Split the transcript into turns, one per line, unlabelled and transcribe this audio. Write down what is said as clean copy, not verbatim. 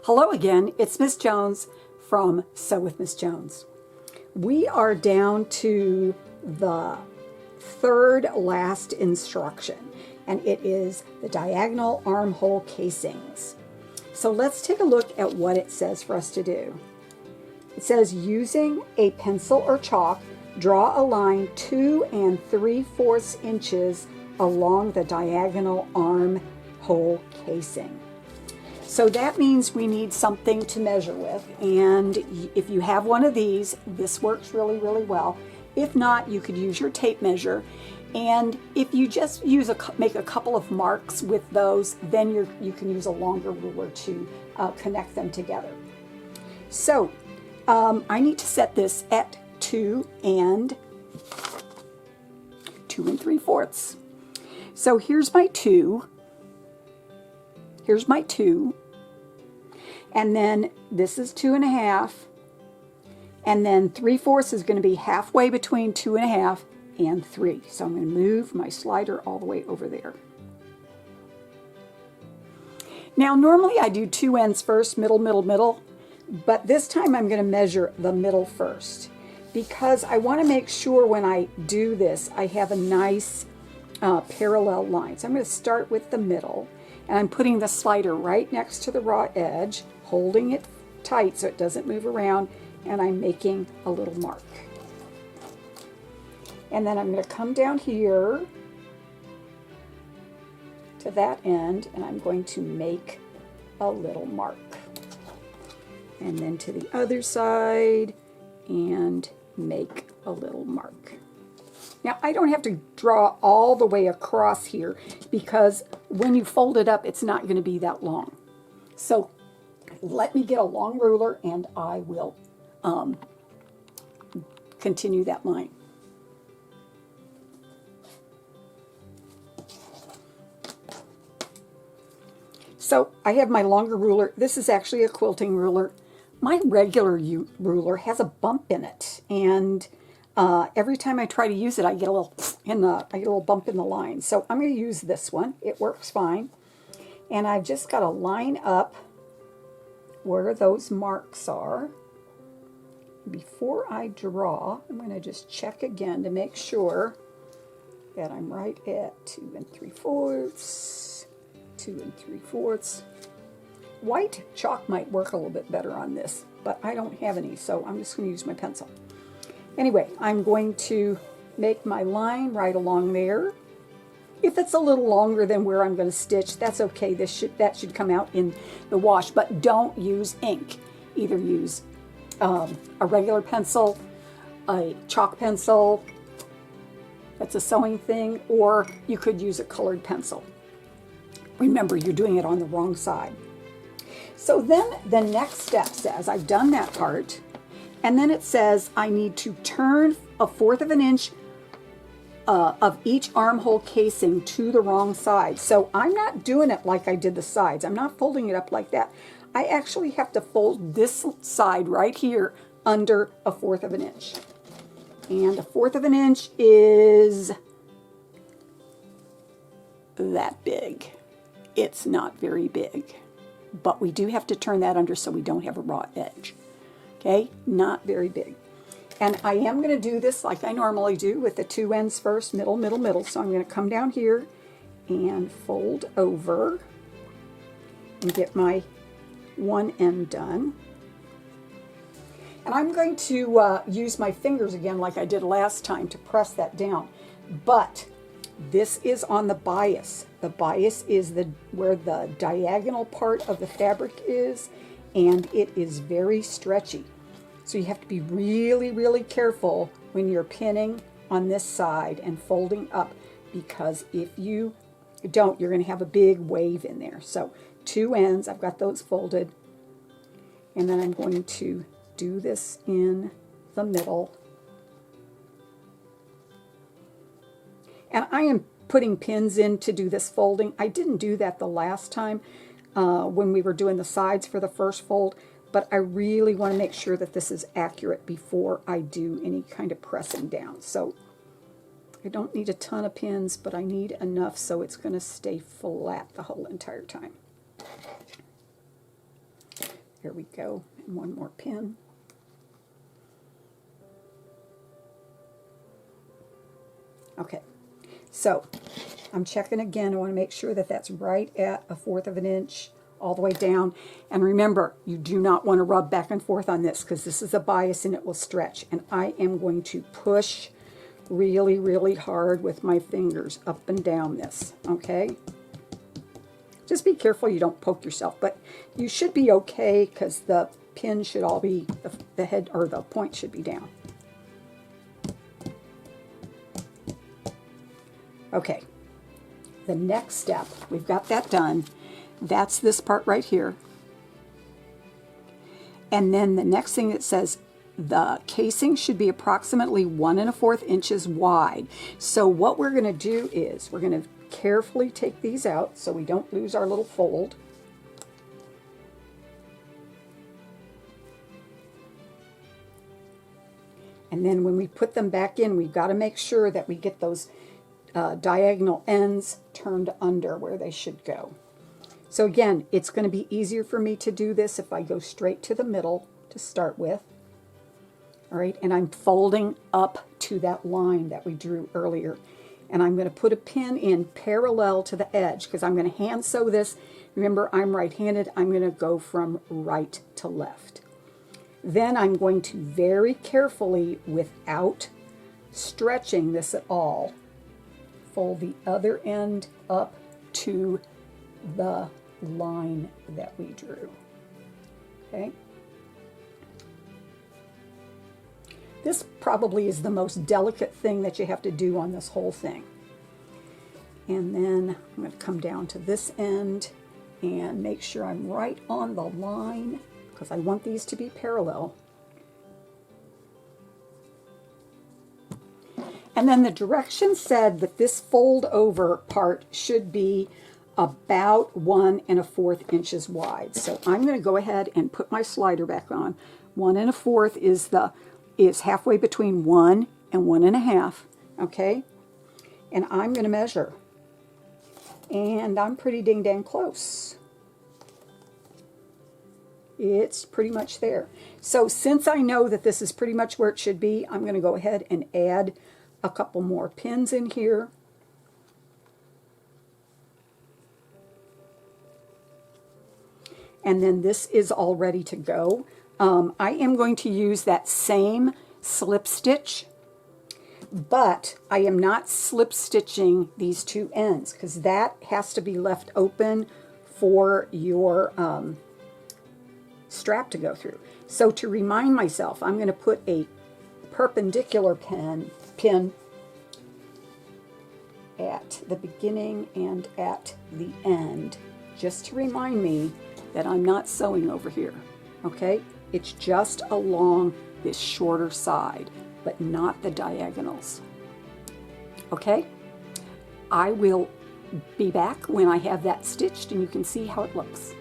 Hello again, it's Miss Jones from Sew with Miss Jones. We are down to the third last instruction, and it is the diagonal armhole casings. So let's take a look at what it says for us to do. It says, using a pencil or chalk, draw a line 2 3/4 inches along the diagonal armhole casing. So that means we need something to measure with, and if you have one of these, this works really, really well. If not, you could use your tape measure, and if you just make a couple of marks with those, then you can use a longer ruler to connect them together. So I need to set this at 2 3/4. So here's my 2. Here's my 2. And then this is 2 1/2. And then 3/4 is going to be halfway between 2 1/2 and 3. So I'm going to move my slider all the way over there. Now normally I do 2 ends first, middle, middle, middle. But this time I'm going to measure the middle first, because I want to make sure when I do this I have a nice parallel line. So I'm going to start with the middle, and I'm putting the slider right next to the raw edge, holding it tight so it doesn't move around, and I'm making a little mark. And then I'm going to come down here to that end, and I'm going to make a little mark. And then to the other side, and make a little mark. Now, I don't have to draw all the way across here, because when you fold it up, it's not going to be that long. So let me get a long ruler, and I will continue that line. So I have my longer ruler. This is actually a quilting ruler. My regular ruler has a bump in it, and every time I try to use it, I get a little bump in the line. So I'm going to use this one. It works fine, and I've just got to line up where those marks are. Before I draw, I'm going to just check again to make sure that I'm right at 2 3/4, 2 3/4. White chalk might work a little bit better on this, but I don't have any, so I'm just going to use my pencil. Anyway, I'm going to make my line right along there. If it's a little longer than where I'm going to stitch, that's okay. That should come out in the wash, but don't use ink. Either use a regular pencil, a chalk pencil, that's a sewing thing, or you could use a colored pencil. Remember, you're doing it on the wrong side. So then the next step says, I've done that part, and then it says I need to turn 1/4 of an inch of each armhole casing to the wrong side. So I'm not doing it like I did the sides. I'm not folding it up like that. I actually have to fold this side right here under 1/4 of an inch. And 1/4 of an inch is that big. It's not very big, but we do have to turn that under so we don't have a raw edge. Okay, not very big. And I am going to do this like I normally do with the 2 ends first, middle, middle, middle. So I'm going to come down here and fold over and get my 1 end done. And I'm going to use my fingers again like I did last time to press that down. But this is on the bias. The bias is where the diagonal part of the fabric is, and it is very stretchy. So you have to be really, really careful when you're pinning on this side and folding up, because if you don't, you're going to have a big wave in there. So 2 ends, I've got those folded, and then I'm going to do this in the middle. And I am putting pins in to do this folding. I didn't do that the last time when we were doing the sides for the first fold, but I really want to make sure that this is accurate before I do any kind of pressing down. So I don't need a ton of pins, but I need enough so it's going to stay flat the whole entire time. There we go. And one more pin. Okay, so I'm checking again. I want to make sure that that's right at 1/4 of an inch all the way down. And remember, you do not want to rub back and forth on this because this is a bias and it will stretch. And I am going to push really, really hard with my fingers up and down this, okay? Just be careful you don't poke yourself, but you should be okay because the pin should all be, the head or the point should be down. Okay, the next step, we've got that done. That's this part right here. And then the next thing it says, the casing should be approximately 1 1/4 inches wide. So what we're going to do is we're going to carefully take these out so we don't lose our little fold. And then when we put them back in, we've got to make sure that we get those diagonal ends turned under where they should go. So again, it's going to be easier for me to do this if I go straight to the middle to start with. All right, and I'm folding up to that line that we drew earlier. And I'm going to put a pin in parallel to the edge because I'm going to hand sew this. Remember, I'm right-handed. I'm going to go from right to left. Then I'm going to very carefully, without stretching this at all, fold the other end up to the line that we drew. Okay? This probably is the most delicate thing that you have to do on this whole thing. And then I'm going to come down to this end and make sure I'm right on the line because I want these to be parallel. And then the directions said that this fold over part should be about 1 1/4 inches wide. So I'm going to go ahead and put my slider back on. 1 1/4 is halfway between 1 and 1 1/2. Okay, and I'm going to measure, and I'm pretty dang close. It's pretty much there. So since I know that this is pretty much where it should be, I'm going to go ahead and add a couple more pins in here. And then this is all ready to go. I am going to use that same slip stitch, but I am not slip stitching these two ends because that has to be left open for your strap to go through. So to remind myself, I'm going to put a perpendicular pin at the beginning and at the end, just to remind me that I'm not sewing over here, okay? It's just along this shorter side, but not the diagonals, okay? I will be back when I have that stitched and you can see how it looks.